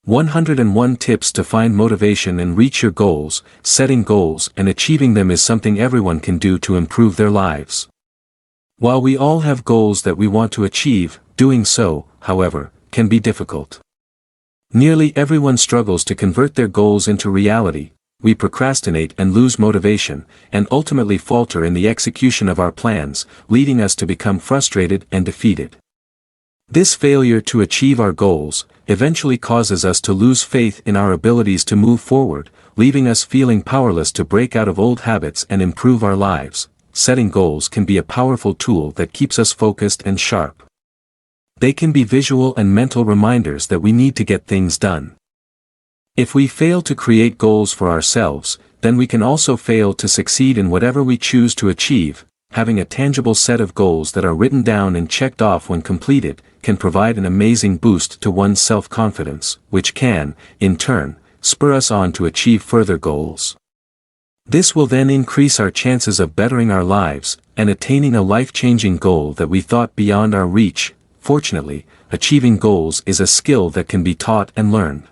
101 Tips to Find Motivation and Reach Your Goals. Setting goals and achieving them is something everyone can do to improve their lives. While we all have goals that we want to achieve, doing so, however, can be difficult. Nearly everyone struggles to convert their goals into reality. We procrastinate and lose motivation, and ultimately falter in the execution of our plans, leading us to become frustrated and defeated. This failure to achieve our goals eventually causes us to lose faith in our abilities to move forward, leaving us feeling powerless to break out of old habits and improve our lives. Setting goals can be a powerful tool that keeps us focused and sharp. They can be visual and mental reminders that we need to get things done. If we fail to create goals for ourselves, then we can also fail to succeed in whatever we choose to achieve. Having a tangible set of goals that are written down and checked off when completed can provide an amazing boost to one's self-confidence, which can, in turn, spur us on to achieve further goals. This will then increase our chances of bettering our lives and attaining a life-changing goal that we thought beyond our reach. Fortunately, achieving goals is a skill that can be taught and learned.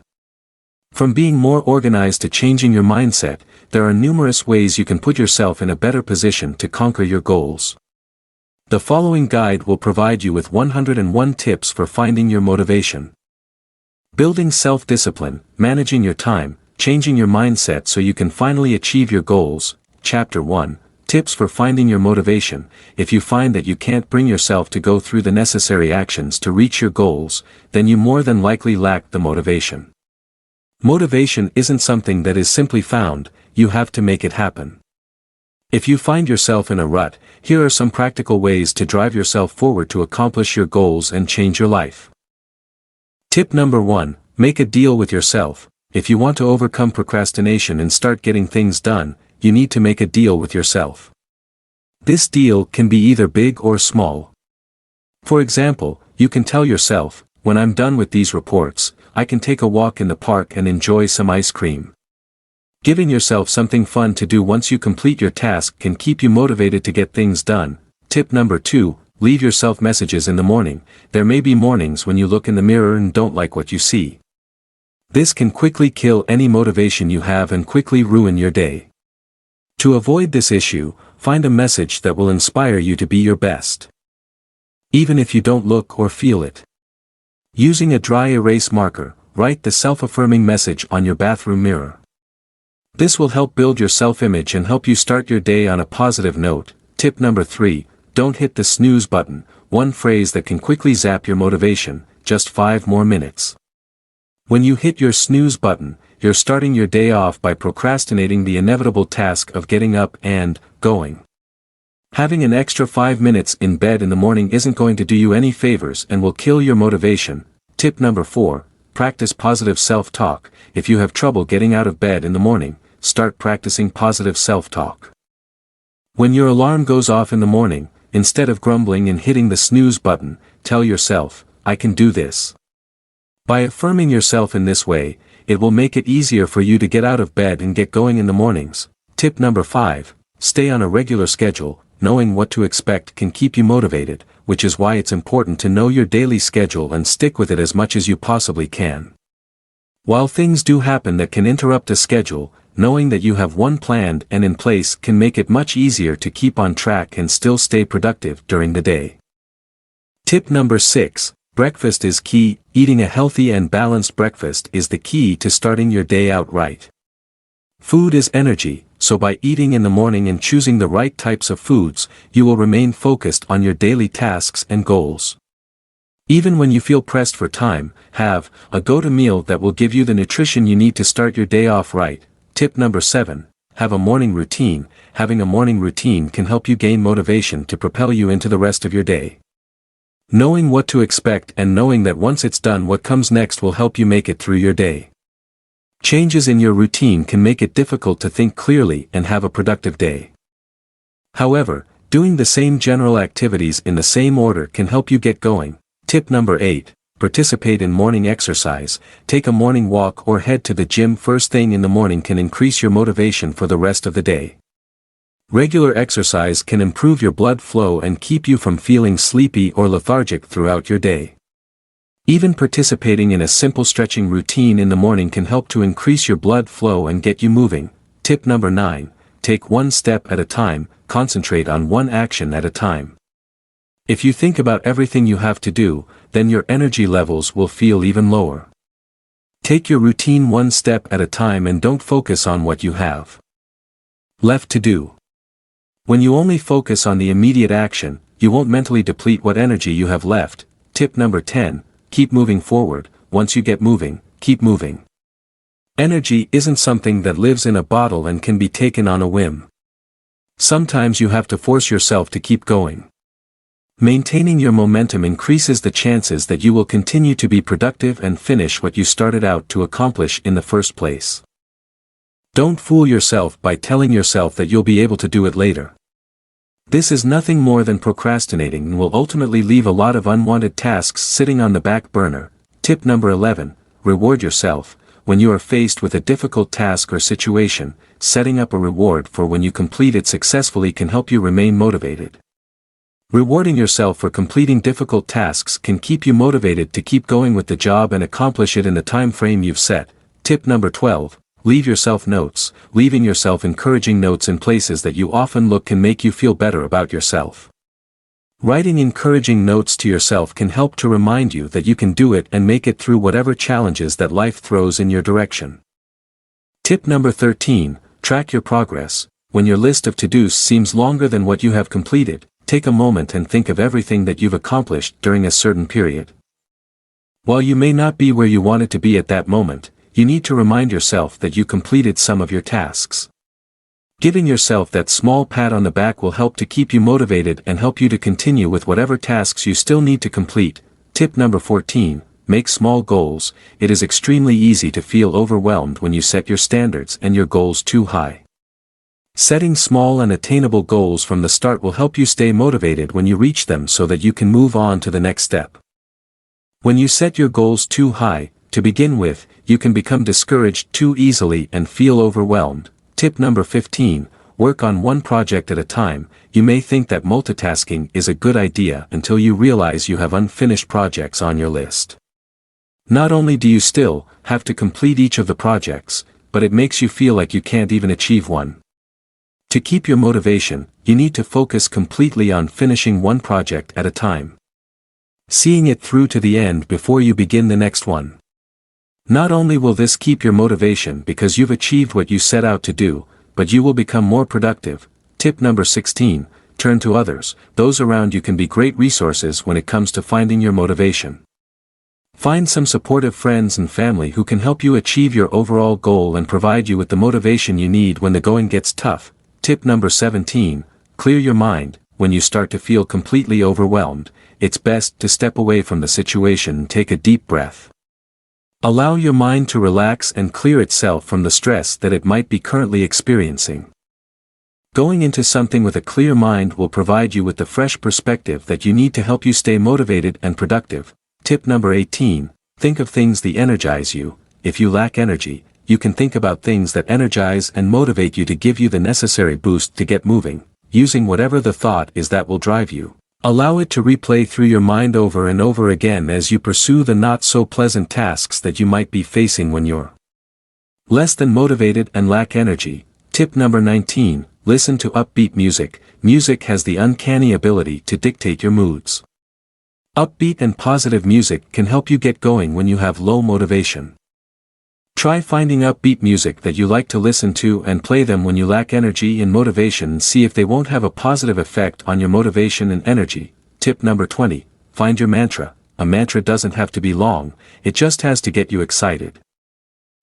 From being more organized to changing your mindset, there are numerous ways you can put yourself in a better position to conquer your goals. The following guide will provide you with 101 tips for finding your motivation. Building self-discipline, managing your time, changing your mindset so you can finally achieve your goals. Chapter 1, Tips for Finding Your Motivation. If you find that you can't bring yourself to go through the necessary actions to reach your goals, then you more than likely lack the motivation. Motivation isn't something that is simply found, you have to make it happen. If you find yourself in a rut, here are some practical ways to drive yourself forward to accomplish your goals and change your life. Tip number 1, make a deal with yourself. If you want to overcome procrastination and start getting things done, you need to make a deal with yourself. This deal can be either big or small. For example, you can tell yourself, when I'm done with these reports, I can take a walk in the park and enjoy some ice cream. Giving yourself something fun to do once you complete your task can keep you motivated to get things done. Tip number 2, leave yourself messages in the morning. There may be mornings when you look in the mirror and don't like what you see. This can quickly kill any motivation you have and quickly ruin your day. To avoid this issue, find a message that will inspire you to be your best, even if you don't look or feel it. Using a dry erase marker, write the self-affirming message on your bathroom mirror. This will help build your self-image and help you start your day on a positive note. Tip number 3, don't hit the snooze button, one phrase that can quickly zap your motivation. Just 5 more minutes. When you hit your snooze button, you're starting your day off by procrastinating the inevitable task of getting up and going. Having an extra 5 minutes in bed in the morning isn't going to do you any favors and will kill your motivation. Tip number 4, practice positive self-talk. If you have trouble getting out of bed in the morning, start practicing positive self-talk. When your alarm goes off in the morning, instead of grumbling and hitting the snooze button, tell yourself, I can do this. By affirming yourself in this way, it will make it easier for you to get out of bed and get going in the mornings. Tip number 5, stay on a regular schedule. Knowing what to expect can keep you motivated, which is why it's important to know your daily schedule and stick with it as much as you possibly can. While things do happen that can interrupt a schedule, knowing that you have one planned and in place can make it much easier to keep on track and still stay productive during the day. Tip number 6, breakfast is key. Eating a healthy and balanced breakfast is the key to starting your day out right. Food is energy, so by eating in the morning and choosing the right types of foods, you will remain focused on your daily tasks and goals. Even when you feel pressed for time, have a go-to meal that will give you the nutrition you need to start your day off right. Tip number 7, have a morning routine. Having a morning routine can help you gain motivation to propel you into the rest of your day. Knowing what to expect and knowing that once it's done what comes next will help you make it through your day. Changes in your routine can make it difficult to think clearly and have a productive day. However, doing the same general activities in the same order can help you get going. Tip number 8, participate in morning exercise. Take a morning walk or head to the gym first thing in the morning can increase your motivation for the rest of the day. Regular exercise can improve your blood flow and keep you from feeling sleepy or lethargic throughout your day. Even participating in a simple stretching routine in the morning can help to increase your blood flow and get you moving. Tip number 9. Take one step at a time, concentrate on one action at a time. If you think about everything you have to do, then your energy levels will feel even lower. Take your routine one step at a time and don't focus on what you have left to do. When you only focus on the immediate action, you won't mentally deplete what energy you have left. Tip number 10. Keep moving forward. Once you get moving, keep moving. Energy isn't something that lives in a bottle and can be taken on a whim. Sometimes you have to force yourself to keep going. Maintaining your momentum increases the chances that you will continue to be productive and finish what you started out to accomplish in the first place. Don't fool yourself by telling yourself that you'll be able to do it later. This is nothing more than procrastinating and will ultimately leave a lot of unwanted tasks sitting on the back burner. Tip number 11. Reward yourself. When you are faced with a difficult task or situation, setting up a reward for when you complete it successfully can help you remain motivated. Rewarding yourself for completing difficult tasks can keep you motivated to keep going with the job and accomplish it in the time frame you've set. Tip number 12. Leave yourself notes. Leaving yourself encouraging notes in places that you often look can make you feel better about yourself. Writing encouraging notes to yourself can help to remind you that you can do it and make it through whatever challenges that life throws in your direction. Tip number 13. Track your progress. When your list of to-dos seems longer than what you have completed, take a moment and think of everything that you've accomplished during a certain period. While you may not be where you wanted to be at that moment, you need to remind yourself that you completed some of your tasks. Giving yourself that small pat on the back will help to keep you motivated and help you to continue with whatever tasks you still need to complete. Tip number 14. Make small goals. It is extremely easy to feel overwhelmed when you set your standards and your goals too high. Setting small and attainable goals from the start will help you stay motivated when you reach them so that you can move on to the next step. When you set your goals too high, to begin with, you can become discouraged too easily and feel overwhelmed. Tip number 15. Work on one project at a time. You may think that multitasking is a good idea until you realize you have unfinished projects on your list. Not only do you still have to complete each of the projects, but it makes you feel like you can't even achieve one. To keep your motivation, you need to focus completely on finishing one project at a time. Seeing it through to the end before you begin the next one. Not only will this keep your motivation because you've achieved what you set out to do, but you will become more productive. Tip number 16. Turn to others. Those around you can be great resources when it comes to finding your motivation. Find some supportive friends and family who can help you achieve your overall goal and provide you with the motivation you need when the going gets tough. Tip number 17. Clear your mind. When you start to feel completely overwhelmed, it's best to step away from the situation and take a deep breath. Allow your mind to relax and clear itself from the stress that it might be currently experiencing. Going into something with a clear mind will provide you with the fresh perspective that you need to help you stay motivated and productive. Tip number 18. Think of things that energize you. If you lack energy, you can think about things that energize and motivate you to give you the necessary boost to get moving, using whatever the thought is that will drive you. Allow it to replay through your mind over and over again as you pursue the not-so-pleasant tasks that you might be facing when you're less than motivated and lack energy. Tip number 19. Listen to upbeat music. Music has the uncanny ability to dictate your moods. Upbeat and positive music can help you get going when you have low motivation. Try finding upbeat music that you like to listen to and play them when you lack energy and motivation and see if they won't have a positive effect on your motivation and energy. Tip number 20. Find your mantra. A mantra doesn't have to be long, it just has to get you excited.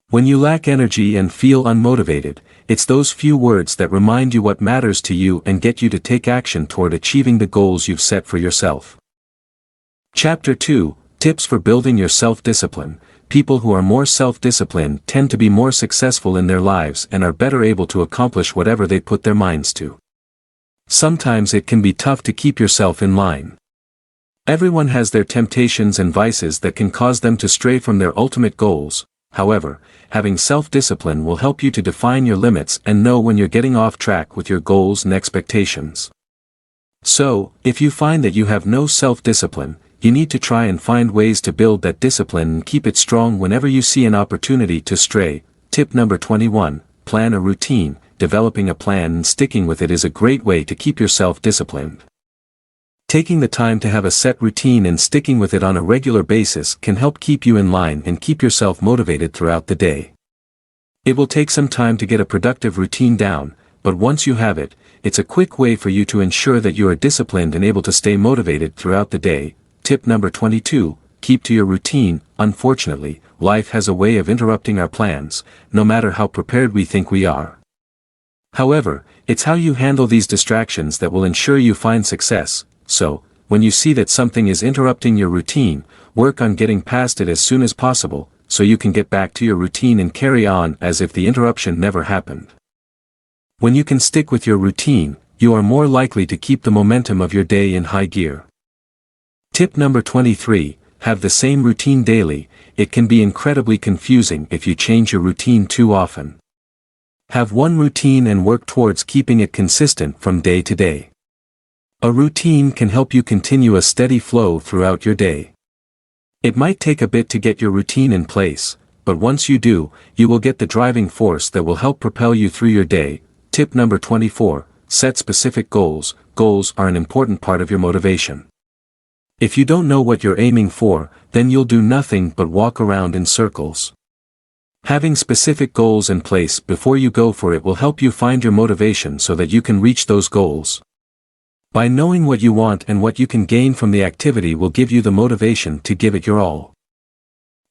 When you lack energy and feel unmotivated, it's those few words that remind you what matters to you and get you to take action toward achieving the goals you've set for yourself. Chapter 2. Tips for building your self-discipline. People who are more self-disciplined tend to be more successful in their lives and are better able to accomplish whatever they put their minds to. Sometimes it can be tough to keep yourself in line. Everyone has their temptations and vices that can cause them to stray from their ultimate goals. However, having self-discipline will help you to define your limits and know when you're getting off track with your goals and expectations. So, if you find that you have no self-discipline, you need to try and find ways to build that discipline and keep it strong whenever you see an opportunity to stray. Tip number 21, plan a routine. Developing a plan and sticking with it is a great way to keep yourself disciplined. Taking the time to have a set routine and sticking with it on a regular basis can help keep you in line and keep yourself motivated throughout the day. It will take some time to get a productive routine down, but once you have it, it's a quick way for you to ensure that you are disciplined and able to stay motivated throughout the day. Tip number 22, keep to your routine. Unfortunately, life has a way of interrupting our plans, no matter how prepared we think we are. However, it's how you handle these distractions that will ensure you find success. So, when you see that something is interrupting your routine, work on getting past it as soon as possible, so you can get back to your routine and carry on as if the interruption never happened. When you can stick with your routine, you are more likely to keep the momentum of your day in high gear. Tip number 23, have the same routine daily. It can be incredibly confusing if you change your routine too often. Have one routine and work towards keeping it consistent from day to day. A routine can help you continue a steady flow throughout your day. It might take a bit to get your routine in place, but once you do, you will get the driving force that will help propel you through your day. Tip number 24, set specific goals. Goals are an important part of your motivation. If you don't know what you're aiming for, then you'll do nothing but walk around in circles. Having specific goals in place before you go for it will help you find your motivation so that you can reach those goals. By knowing what you want and what you can gain from the activity will give you the motivation to give it your all.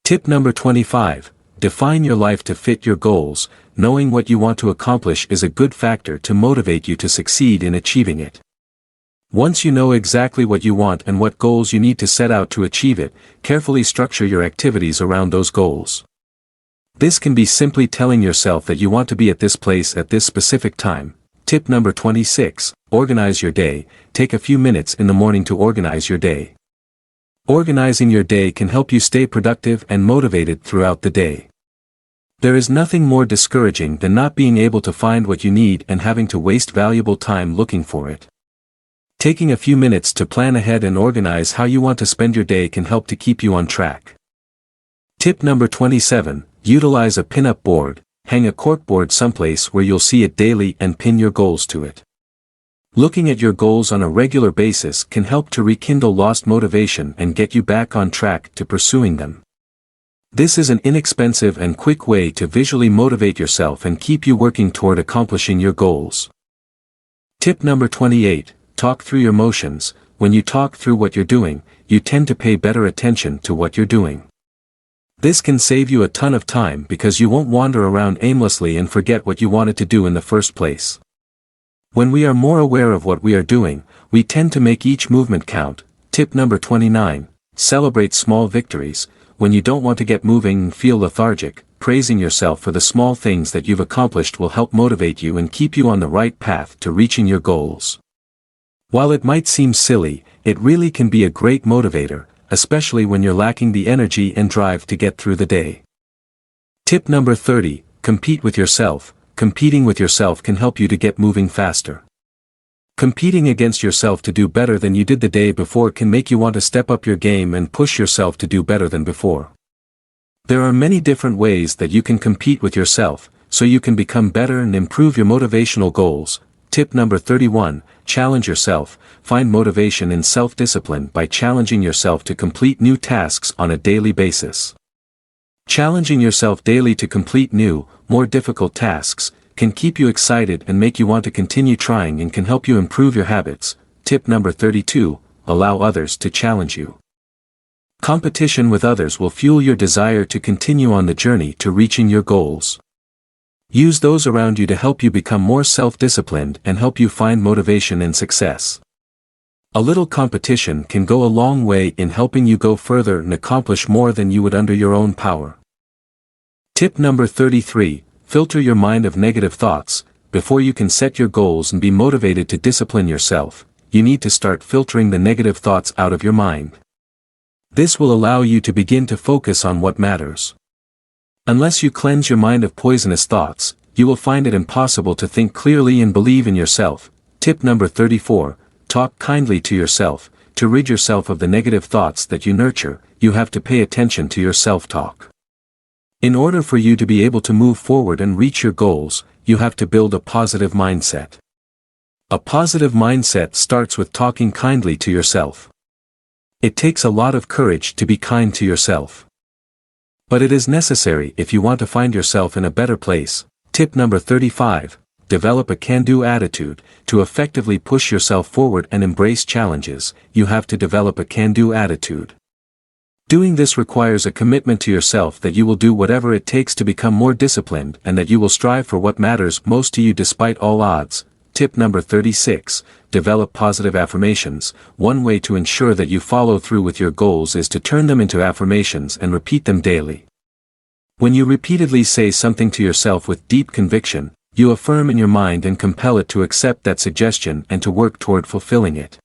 Tip number 25, define your life to fit your goals. Knowing what you want to accomplish is a good factor to motivate you to succeed in achieving it. Once you know exactly what you want and what goals you need to set out to achieve it, carefully structure your activities around those goals. This can be simply telling yourself that you want to be at this place at this specific time. Tip number 26, organize your day. Take a few minutes in the morning to organize your day. Organizing your day can help you stay productive and motivated throughout the day. There is nothing more discouraging than not being able to find what you need and having to waste valuable time looking for it. Taking a few minutes to plan ahead and organize how you want to spend your day can help to keep you on track. Tip number 27, utilize a pin-up board. Hang a corkboard someplace where you'll see it daily and pin your goals to it. Looking at your goals on a regular basis can help to rekindle lost motivation and get you back on track to pursuing them. This is an inexpensive and quick way to visually motivate yourself and keep you working toward accomplishing your goals. Tip number 28, talk through your motions. When you talk through what you're doing, you tend to pay better attention to what you're doing. This can save you a ton of time because you won't wander around aimlessly and forget what you wanted to do in the first place. When we are more aware of what we are doing, we tend to make each movement count. Tip number 29, celebrate small victories. When you don't want to get moving and feel lethargic, praising yourself for the small things that you've accomplished will help motivate you and keep you on the right path to reaching your goals. While it might seem silly, it really can be a great motivator, especially when you're lacking the energy and drive to get through the day. Tip number 30, compete with yourself. Competing with yourself can help you to get moving faster. Competing against yourself to do better than you did the day before can make you want to step up your game and push yourself to do better than before. There are many different ways that you can compete with yourself, so you can become better and improve your motivational goals. Tip number 31, challenge yourself. Find motivation in self-discipline by challenging yourself to complete new tasks on a daily basis. Challenging yourself daily to complete new, more difficult tasks, can keep you excited and make you want to continue trying and can help you improve your habits. Tip number 32, allow others to challenge you. Competition with others will fuel your desire to continue on the journey to reaching your goals. Use those around you to help you become more self-disciplined and help you find motivation and success. A little competition can go a long way in helping you go further and accomplish more than you would under your own power. Tip number 33, filter your mind of negative thoughts. Before you can set your goals and be motivated to discipline yourself, you need to start filtering the negative thoughts out of your mind. This will allow you to begin to focus on what matters. Unless you cleanse your mind of poisonous thoughts, you will find it impossible to think clearly and believe in yourself. Tip number 34, talk kindly to yourself. To rid yourself of the negative thoughts that you nurture, you have to pay attention to your self-talk. In order for you to be able to move forward and reach your goals, you have to build a positive mindset. A positive mindset starts with talking kindly to yourself. It takes a lot of courage to be kind to yourself. But it is necessary if you want to find yourself in a better place. Tip number 35. Develop a can-do attitude. To effectively push yourself forward and embrace challenges, you have to develop a can-do attitude. Doing this requires a commitment to yourself that you will do whatever it takes to become more disciplined and that you will strive for what matters most to you despite all odds. Tip number 36. Develop positive affirmations. One way to ensure that you follow through with your goals is to turn them into affirmations and repeat them daily. When you repeatedly say something to yourself with deep conviction, you affirm in your mind and compel it to accept that suggestion and to work toward fulfilling it.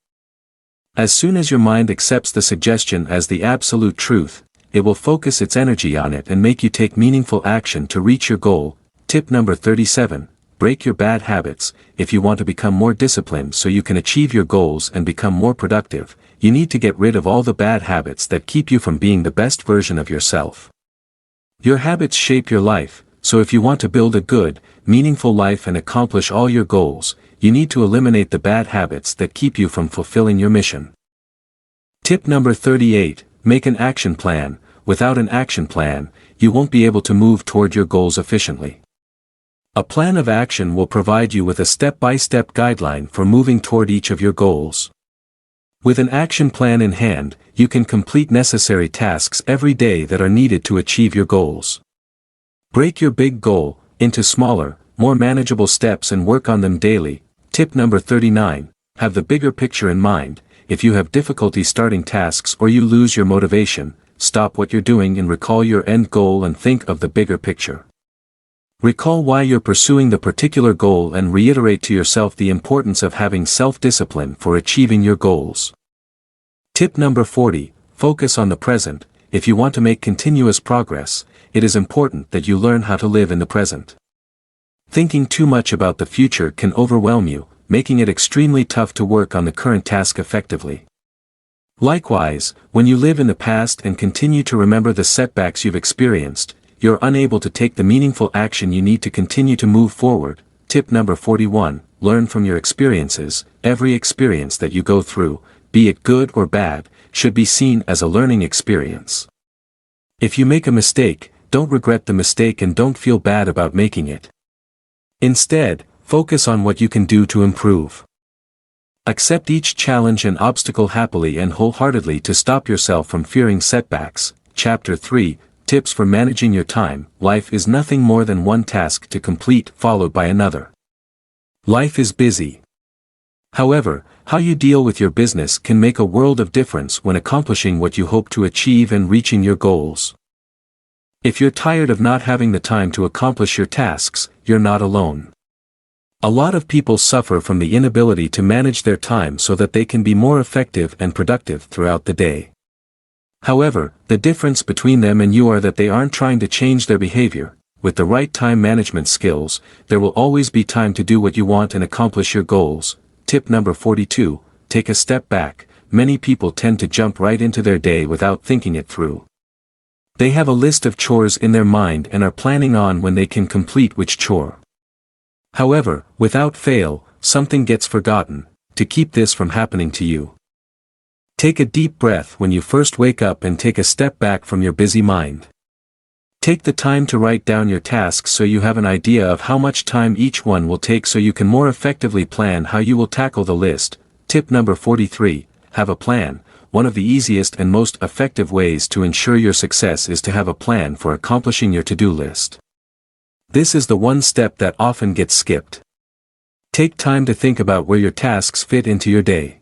As soon as your mind accepts the suggestion as the absolute truth, it will focus its energy on it and make you take meaningful action to reach your goal. Tip number 37. Break your bad habits. If you want to become more disciplined so you can achieve your goals and become more productive, you need to get rid of all the bad habits that keep you from being the best version of yourself. Your habits shape your life, so if you want to build a good, meaningful life and accomplish all your goals, you need to eliminate the bad habits that keep you from fulfilling your mission. Tip number 38. Make an action plan. Without an action plan, you won't be able to move toward your goals efficiently. A plan of action will provide you with a step-by-step guideline for moving toward each of your goals. With an action plan in hand, you can complete necessary tasks every day that are needed to achieve your goals. Break your big goal into smaller, more manageable steps and work on them daily. Tip number 39. Have the bigger picture in mind. If you have difficulty starting tasks or you lose your motivation, stop what you're doing and recall your end goal and think of the bigger picture. Recall why you're pursuing the particular goal and reiterate to yourself the importance of having self-discipline for achieving your goals. Tip number 40. Focus on the present. If you want to make continuous progress, it is important that you learn how to live in the present. Thinking too much about the future can overwhelm you, making it extremely tough to work on the current task effectively. Likewise, when you live in the past and continue to remember the setbacks you've experienced, you're unable to take the meaningful action you need to continue to move forward. Tip number 41. Learn from your experiences. Every experience that you go through, be it good or bad, should be seen as a learning experience. If you make a mistake, don't regret the mistake and don't feel bad about making it. Instead, focus on what you can do to improve. Accept each challenge and obstacle happily and wholeheartedly to stop yourself from fearing setbacks. Chapter 3. Tips for managing your time. Life is nothing more than one task to complete followed by another. Life is busy. However, how you deal with your business can make a world of difference when accomplishing what you hope to achieve and reaching your goals. If you're tired of not having the time to accomplish your tasks, you're not alone. A lot of people suffer from the inability to manage their time so that they can be more effective and productive throughout the day. However, the difference between them and you are that they aren't trying to change their behavior. With the right time management skills, there will always be time to do what you want and accomplish your goals. Tip number 42. Take a step back. Many people tend to jump right into their day without thinking it through. They have a list of chores in their mind and are planning on when they can complete which chore. However, without fail, something gets forgotten. To keep this from happening to you, take a deep breath when you first wake up and take a step back from your busy mind. Take the time to write down your tasks so you have an idea of how much time each one will take so you can more effectively plan how you will tackle the list. Tip number 43. Have a plan. One of the easiest and most effective ways to ensure your success is to have a plan for accomplishing your to-do list. This is the one step that often gets skipped. Take time to think about where your tasks fit into your day.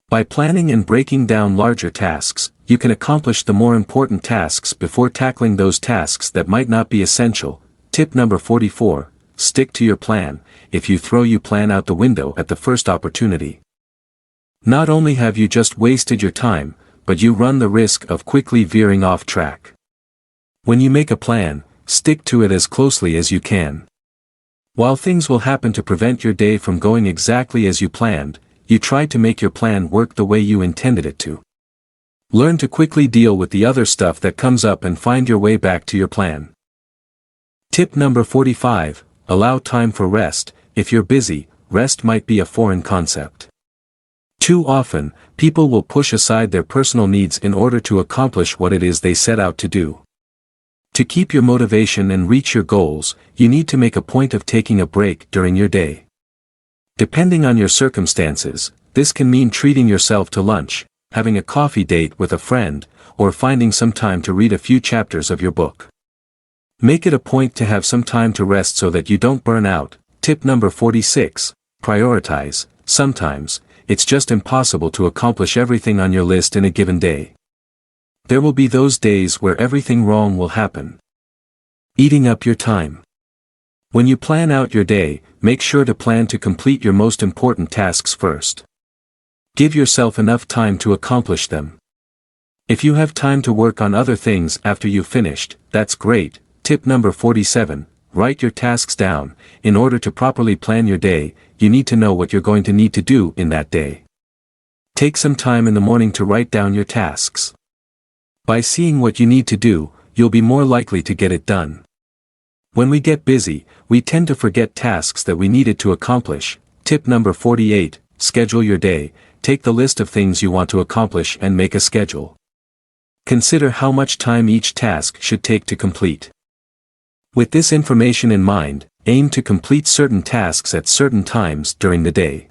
By planning and breaking down larger tasks, you can accomplish the more important tasks before tackling those tasks that might not be essential. Tip number 44. Stick to your plan. If you throw your plan out the window at the first opportunity, not only have you just wasted your time, but you run the risk of quickly veering off track. When you make a plan, stick to it as closely as you can. While things will happen to prevent your day from going exactly as you planned, you tried to make your plan work the way you intended it to. Learn to quickly deal with the other stuff that comes up and find your way back to your plan. Tip number 45, allow time for rest. If you're busy, rest might be a foreign concept. Too often, people will push aside their personal needs in order to accomplish what it is they set out to do. To keep your motivation and reach your goals, you need to make a point of taking a break during your day. Depending on your circumstances, this can mean treating yourself to lunch, having a coffee date with a friend, or finding some time to read a few chapters of your book. Make it a point to have some time to rest so that you don't burn out. Tip number 46, prioritize. Sometimes, it's just impossible to accomplish everything on your list in a given day. There will be those days where everything wrong will happen. Eating up your time. When you plan out your day, make sure to plan to complete your most important tasks first. Give yourself enough time to accomplish them. If you have time to work on other things after you've finished, that's great. Tip number 47, write your tasks down. In order to properly plan your day, you need to know what you're going to need to do in that day. Take some time in the morning to write down your tasks. By seeing what you need to do, you'll be more likely to get it done. When we get busy, we tend to forget tasks that we needed to accomplish. Tip number 48, schedule your day. Take the list of things you want to accomplish and make a schedule. Consider how much time each task should take to complete. With this information in mind, aim to complete certain tasks at certain times during the day.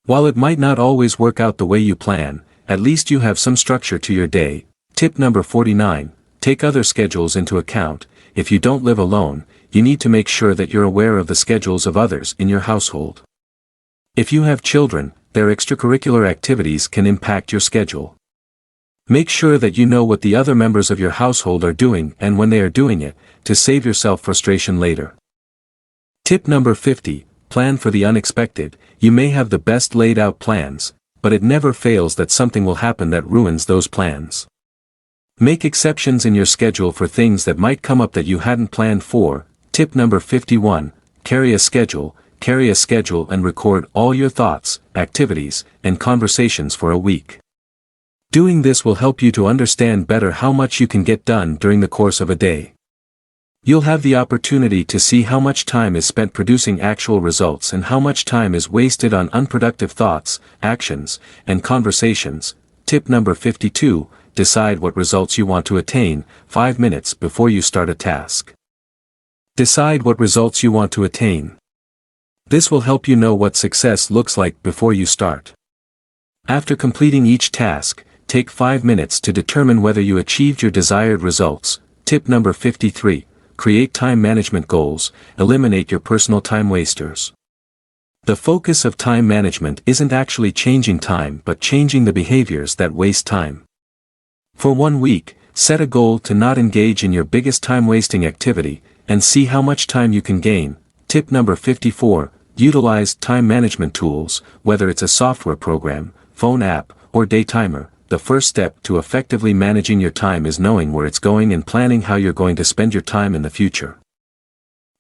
While it might not always work out the way you plan, at least you have some structure to your day. Tip number 49, take other schedules into account. If you don't live alone, you need to make sure that you're aware of the schedules of others in your household. If you have children, their extracurricular activities can impact your schedule. Make sure that you know what the other members of your household are doing and when they are doing it, to save yourself frustration later. Tip number 50, plan for the unexpected. You may have the best laid out plans, but it never fails that something will happen that ruins those plans. Make exceptions in your schedule for things that might come up that you hadn't planned for. Tip number 51, carry a schedule and record all your thoughts, activities, and conversations for a week. Doing this will help you to understand better how much you can get done during the course of a day. You'll have the opportunity to see how much time is spent producing actual results and how much time is wasted on unproductive thoughts, actions, and conversations. Tip number 52, decide what results you want to attain 5 minutes before you start a task. Decide what results you want to attain. This will help you know what success looks like before you start. After completing each task, take 5 minutes to determine whether you achieved your desired results. Tip number 53, create time management goals. Eliminate your personal time wasters. The focus of time management isn't actually changing time but changing the behaviors that waste time. For 1 week, set a goal to not engage in your biggest time-wasting activity, and see how much time you can gain. Tip number 54, utilize time management tools. Whether it's a software program, phone app, or day timer, the first step to effectively managing your time is knowing where it's going and planning how you're going to spend your time in the future.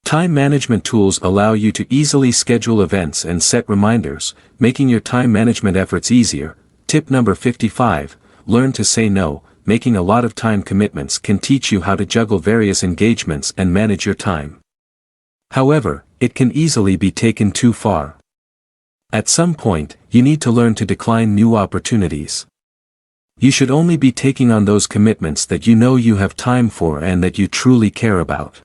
Time management tools allow you to easily schedule events and set reminders, making your time management efforts easier. Tip number 55, learn to say no. Making a lot of time commitments can teach you how to juggle various engagements and manage your time. However, it can easily be taken too far. At some point, you need to learn to decline new opportunities. You should only be taking on those commitments that you know you have time for and that you truly care about.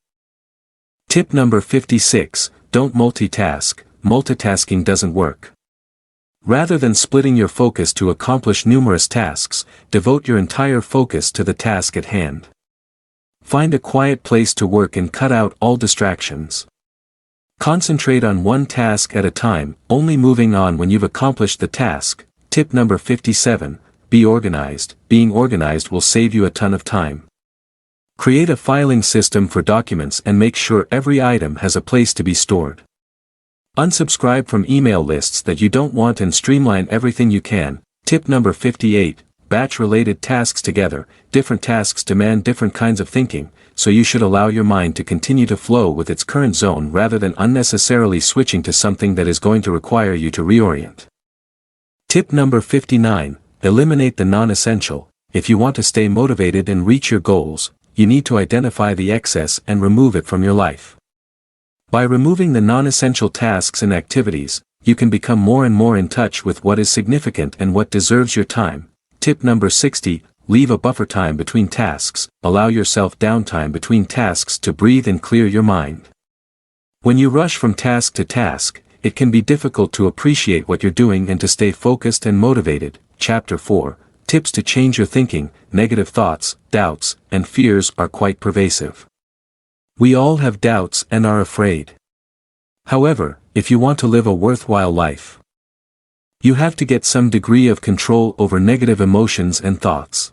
Tip number 56, don't multitask. Multitasking doesn't work. Rather than splitting your focus to accomplish numerous tasks, devote your entire focus to the task at hand. Find a quiet place to work and cut out all distractions. Concentrate on one task at a time, only moving on when you've accomplished the task. Tip number 57, be organized. Being organized will save you a ton of time. Create a filing system for documents and make sure every item has a place to be stored. Unsubscribe from email lists that you don't want and streamline everything you can. Tip number 58, batch related tasks together. Different tasks demand different kinds of thinking, so you should allow your mind to continue to flow with its current zone rather than unnecessarily switching to something that is going to require you to reorient. Tip number 59, eliminate the non-essential. If you want to stay motivated and reach your goals, you need to identify the excess and remove it from your life. By removing the non-essential tasks and activities, you can become more and more in touch with what is significant and what deserves your time. Tip number 60, leave a buffer time between tasks. Allow yourself downtime between tasks to breathe and clear your mind. When you rush from task to task, it can be difficult to appreciate what you're doing and to stay focused and motivated. Chapter 4, Tips to change your thinking. Negative thoughts, doubts, and fears are quite pervasive. We all have doubts and are afraid. However, if you want to live a worthwhile life, you have to get some degree of control over negative emotions and thoughts.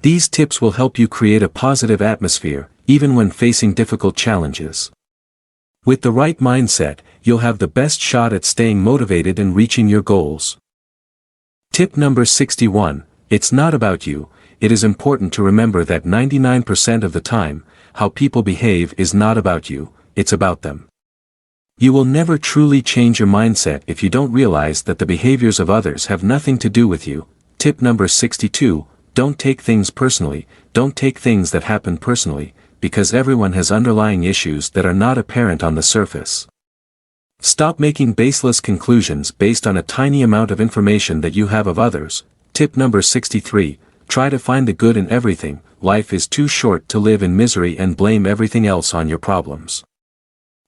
These tips will help you create a positive atmosphere, even when facing difficult challenges. With the right mindset, you'll have the best shot at staying motivated and reaching your goals. Tip number 61, it's not about you. It is important to remember that 99% of the time, how people behave is not about you, it's about them. You will never truly change your mindset if you don't realize that the behaviors of others have nothing to do with you. Tip number 62, don't take things personally. Don't take things that happen personally, because everyone has underlying issues that are not apparent on the surface. Stop making baseless conclusions based on a tiny amount of information that you have of others. Tip number 63, try to find the good in everything. Life is too short to live in misery and blame everything else on your problems.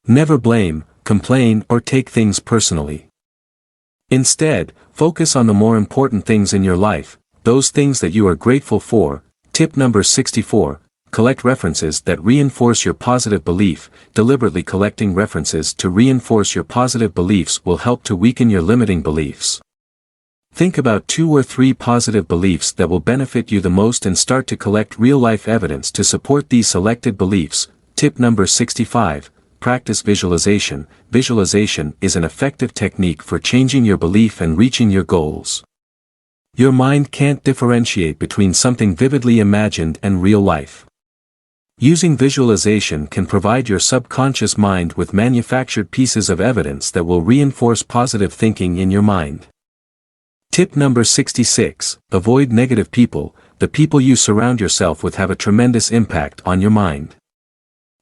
Never blame, complain, or take things personally. Instead, focus on the more important things in your life, those things that you are grateful for. Tip number 64, collect references that reinforce your positive belief. Deliberately collecting references to reinforce your positive beliefs will help to weaken your limiting beliefs. Think about 2 or 3 positive beliefs that will benefit you the most and start to collect real-life evidence to support these selected beliefs. Tip number 65, practice visualization. Visualization is an effective technique for changing your belief and reaching your goals. Your mind can't differentiate between something vividly imagined and real life. Using visualization can provide your subconscious mind with manufactured pieces of evidence that will reinforce positive thinking in your mind. Tip number 66, avoid negative people. The people you surround yourself with have a tremendous impact on your mind.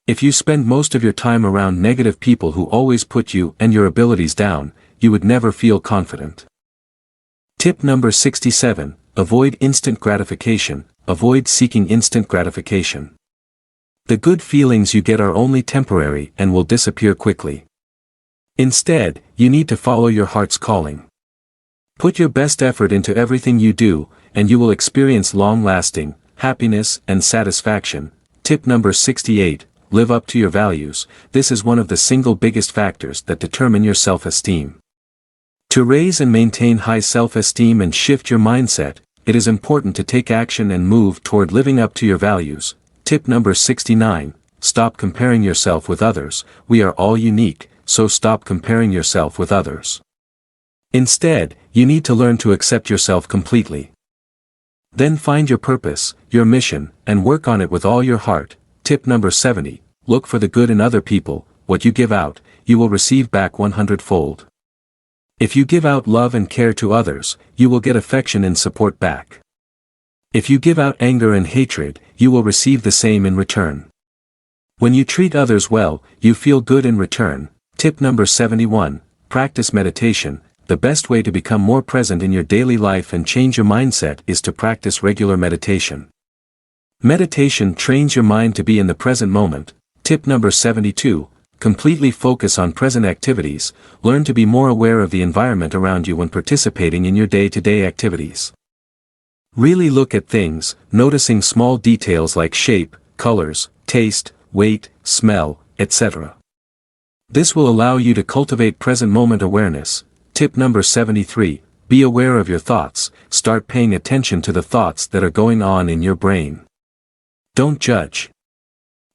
If you spend most of your time around negative people who always put you and your abilities down, you would never feel confident. Tip number 67, avoid instant gratification. Avoid seeking instant gratification. The good feelings you get are only temporary and will disappear quickly. Instead, you need to follow your heart's calling. Put your best effort into everything you do, and you will experience long-lasting happiness and satisfaction. Tip number 68, live up to your values. This is one of the single biggest factors that determine your self-esteem. To raise and maintain high self-esteem and shift your mindset, it is important to take action and move toward living up to your values. Tip number 69, stop comparing yourself with others. We are all unique, so stop comparing yourself with others. Instead, you need to learn to accept yourself completely. Then find your purpose, your mission, and work on it with all your heart. Tip number 70, look for the good in other people. What you give out, you will receive back 100-fold. If you give out love and care to others, you will get affection and support back. If you give out anger and hatred, you will receive the same in return. When you treat others well, you feel good in return. Tip number 71, practice meditation. The best way to become more present in your daily life and change your mindset is to practice regular meditation. Meditation trains your mind to be in the present moment. Tip number 72, completely focus on present activities. Learn to be more aware of the environment around you when participating in your day-to-day activities. Really look at things, noticing small details like shape, colors, taste, weight, smell, etc. This will allow you to cultivate present moment awareness. Tip number 73, be aware of your thoughts. Start paying attention to the thoughts that are going on in your brain. Don't judge.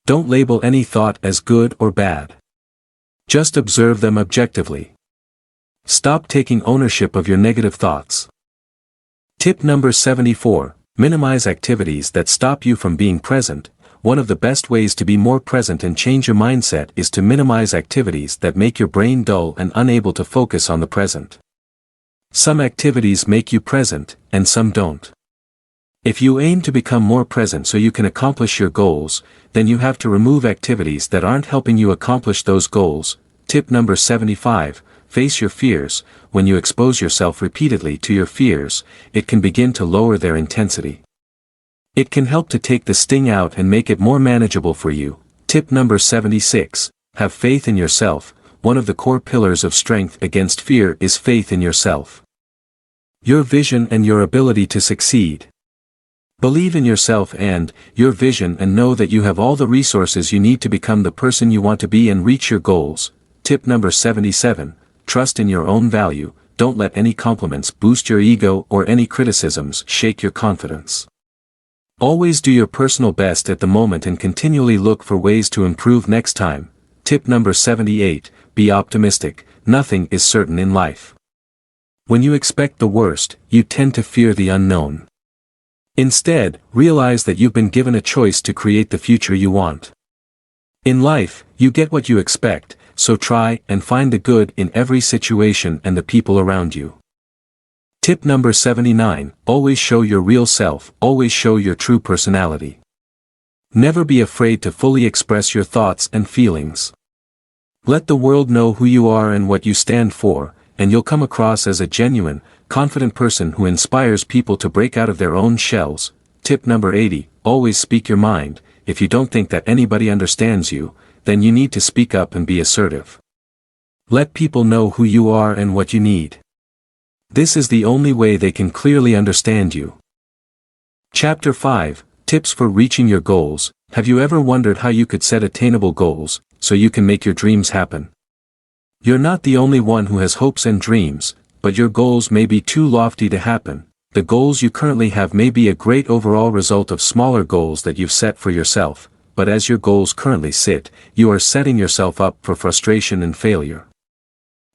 Don't label any thought as good or bad. Just observe them objectively. Stop taking ownership of your negative thoughts. Tip number 74, minimize activities that stop you from being present. One of the best ways to be more present and change your mindset is to minimize activities that make your brain dull and unable to focus on the present. Some activities make you present, and some don't. If you aim to become more present so you can accomplish your goals, then you have to remove activities that aren't helping you accomplish those goals. Tip number 75, face your fears. When you expose yourself repeatedly to your fears, it can begin to lower their intensity. It can help to take the sting out and make it more manageable for you. Tip number 76, have faith in yourself. One of the core pillars of strength against fear is faith in yourself. Your vision and your ability to succeed. Believe in yourself and your vision and know that you have all the resources you need to become the person you want to be and reach your goals. Tip number 77, trust in your own value. Don't let any compliments boost your ego or any criticisms shake your confidence. Always do your personal best at the moment and continually look for ways to improve next time. Tip number 78, be optimistic. Nothing is certain in life. When you expect the worst, you tend to fear the unknown. Instead, realize that you've been given a choice to create the future you want. In life, you get what you expect, so try and find the good in every situation and the people around you. Tip number 79, always show your real self. Always show your true personality. Never be afraid to fully express your thoughts and feelings. Let the world know who you are and what you stand for, and you'll come across as a genuine, confident person who inspires people to break out of their own shells. Tip number 80, always speak your mind. If you don't think that anybody understands you, then you need to speak up and be assertive. Let people know who you are and what you need. This is the only way they can clearly understand you. Chapter 5, Tips for Reaching Your Goals. Have you ever wondered how you could set attainable goals, so you can make your dreams happen? You're not the only one who has hopes and dreams, but your goals may be too lofty to happen. The goals you currently have may be a great overall result of smaller goals that you've set for yourself, but as your goals currently sit, you are setting yourself up for frustration and failure.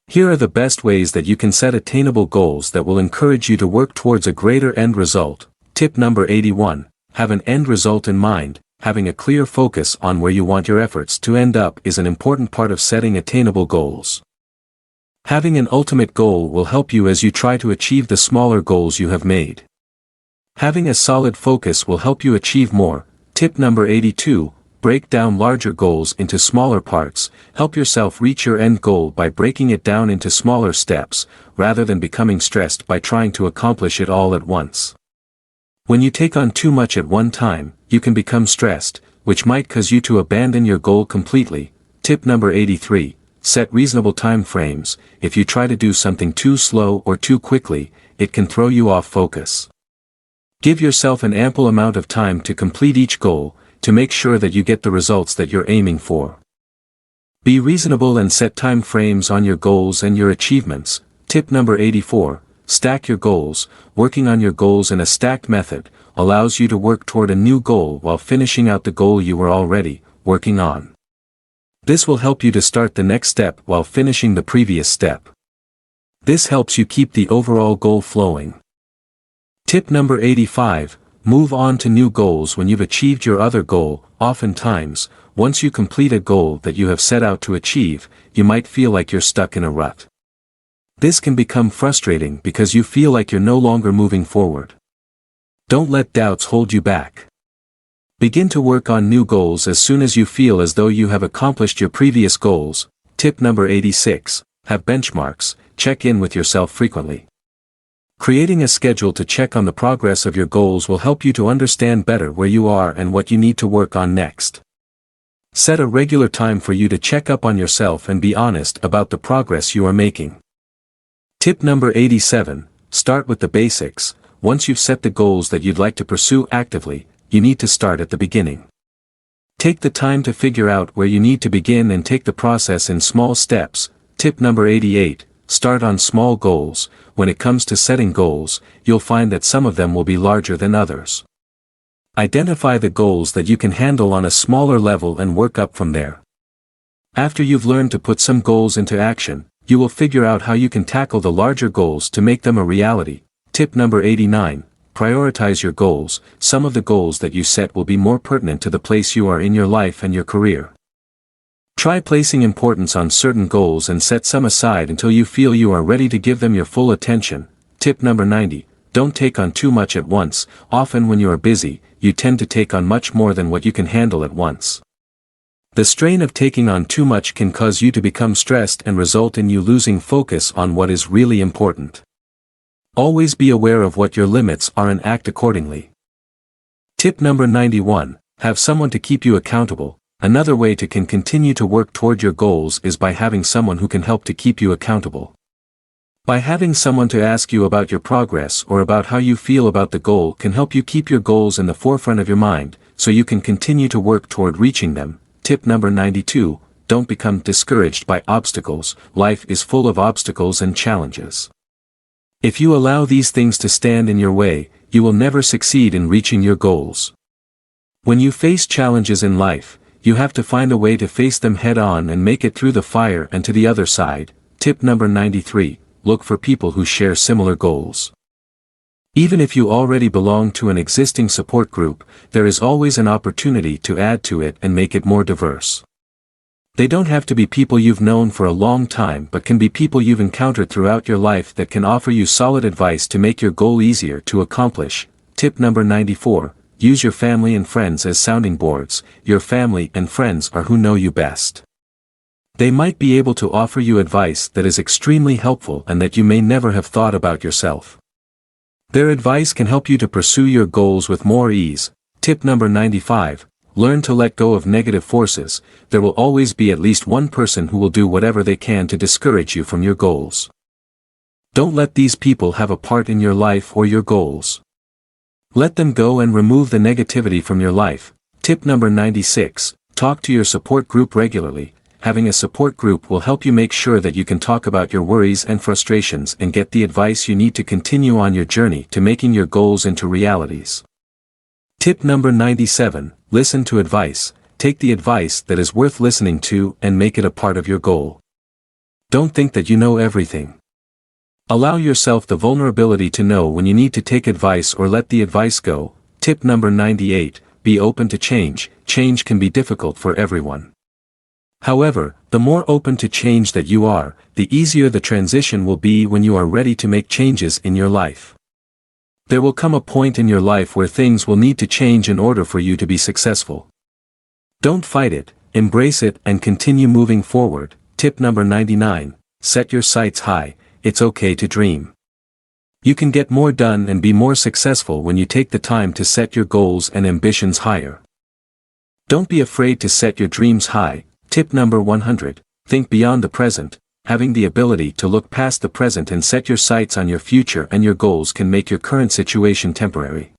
Here are the best ways that you can set attainable goals that will encourage you to work towards a greater end result. Tip number 81, have an end result in mind. Having a clear focus on where you want your efforts to end up is an important part of setting attainable goals. Having an ultimate goal will help you as you try to achieve the smaller goals you have made. Having a solid focus will help you achieve more. Tip number 82, break down larger goals into smaller parts. Help yourself reach your end goal by breaking it down into smaller steps, rather than becoming stressed by trying to accomplish it all at once. When you take on too much at one time, you can become stressed, which might cause you to abandon your goal completely. Tip number 83, set reasonable time frames. If you try to do something too slow or too quickly, it can throw you off focus. Give yourself an ample amount of time to complete each goal, to make sure that you get the results that you're aiming for. Be reasonable and set time frames on your goals and your achievements. Tip number 84, stack your goals. Working on your goals in a stacked method allows you to work toward a new goal while finishing out the goal you were already working on. This will help you to start the next step while finishing the previous step. This helps you keep the overall goal flowing. Tip number 85, move on to new goals when you've achieved your other goal. Oftentimes, once you complete a goal that you have set out to achieve, you might feel like you're stuck in a rut. This can become frustrating because you feel like you're no longer moving forward. Don't let doubts hold you back. Begin to work on new goals as soon as you feel as though you have accomplished your previous goals. Tip number 86, have benchmarks. Check in with yourself frequently. Creating a schedule to check on the progress of your goals will help you to understand better where you are and what you need to work on next. Set a regular time for you to check up on yourself and be honest about the progress you are making. Tip number 87, start with the basics. Once you've set the goals that you'd like to pursue actively, you need to start at the beginning. Take the time to figure out where you need to begin and take the process in small steps. Tip number 88, start on small goals. When it comes to setting goals, you'll find that some of them will be larger than others. Identify the goals that you can handle on a smaller level and work up from there. After you've learned to put some goals into action, you will figure out how you can tackle the larger goals to make them a reality. Tip number 89, prioritize your goals. Some of the goals that you set will be more pertinent to the place you are in your life and your career. Try placing importance on certain goals and set some aside until you feel you are ready to give them your full attention. Tip number 90. Don't take on too much at once. Often when you are busy, you tend to take on much more than what you can handle at once. The strain of taking on too much can cause you to become stressed and result in you losing focus on what is really important. Always be aware of what your limits are and act accordingly. Tip number 91. Have someone to keep you accountable. Another way to continue to work toward your goals is by having someone who can help to keep you accountable. By having someone to ask you about your progress or about how you feel about the goal can help you keep your goals in the forefront of your mind, so you can continue to work toward reaching them. Tip number 92. Don't become discouraged by obstacles. Life is full of obstacles and challenges. If you allow these things to stand in your way, you will never succeed in reaching your goals. When you face challenges in life, you have to find a way to face them head on and make it through the fire and to the other side. Tip number 93. Look for people who share similar goals. Even if you already belong to an existing support group, there is always an opportunity to add to it and make it more diverse. They don't have to be people you've known for a long time but can be people you've encountered throughout your life that can offer you solid advice to make your goal easier to accomplish. Tip number 94. Use your family and friends as sounding boards. Your family and friends are who know you best. They might be able to offer you advice that is extremely helpful and that you may never have thought about yourself. Their advice can help you to pursue your goals with more ease. Tip number 95. Learn to let go of negative forces. There will always be at least one person who will do whatever they can to discourage you from your goals. Don't let these people have a part in your life or your goals. Let them go and remove the negativity from your life. Tip number 96. Talk to your support group regularly. Having a support group will help you make sure that you can talk about your worries and frustrations and get the advice you need to continue on your journey to making your goals into realities. Tip number 97. Listen to advice. Take the advice that is worth listening to and make it a part of your goal. Don't think that you know everything. Allow yourself the vulnerability to know when you need to take advice or let the advice go. Tip number 98. Be open to change. Change can be difficult for everyone. However, the more open to change that you are, the easier the transition will be when you are ready to make changes in your life. There will come a point in your life where things will need to change in order for you to be successful. Don't fight it, embrace it and continue moving forward. Tip number 99. Set your sights high. It's okay to dream. You can get more done and be more successful when you take the time to set your goals and ambitions higher. Don't be afraid to set your dreams high. Tip number 100. Think beyond the present. Having the ability to look past the present and set your sights on your future and your goals can make your current situation temporary.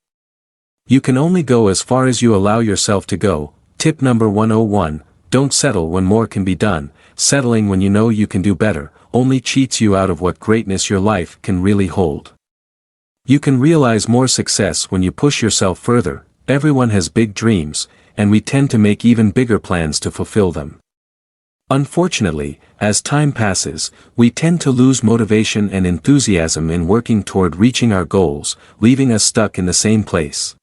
You can only go as far as you allow yourself to go. Tip number 101. Don't settle when more can be done. Settling when you know you can do better only cheats you out of what greatness your life can really hold. You can realize more success when you push yourself further. Everyone has big dreams, and we tend to make even bigger plans to fulfill them. Unfortunately, as time passes, we tend to lose motivation and enthusiasm in working toward reaching our goals, leaving us stuck in the same place.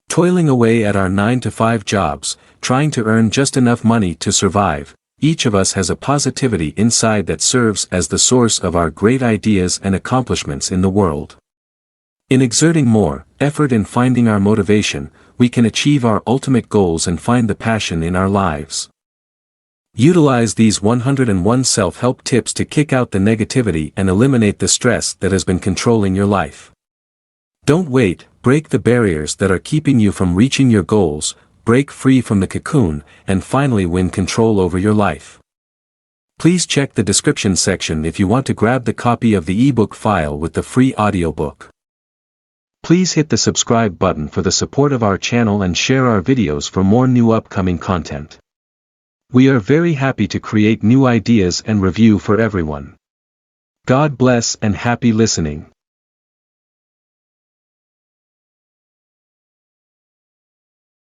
Toiling away at our 9-to-5 jobs, trying to earn just enough money to survive, each of us has a positivity inside that serves as the source of our great ideas and accomplishments in the world. In exerting more effort in finding our motivation, we can achieve our ultimate goals and find the passion in our lives. Utilize these 101 self-help tips to kick out the negativity and eliminate the stress that has been controlling your life. Don't wait, break the barriers that are keeping you from reaching your goals, break free from the cocoon, and finally win control over your life. Please check the description section if you want to grab the copy of the ebook file with the free audiobook. Please hit the subscribe button for the support of our channel and share our videos for more new upcoming content. We are very happy to create new ideas and review for everyone. God bless and happy listening.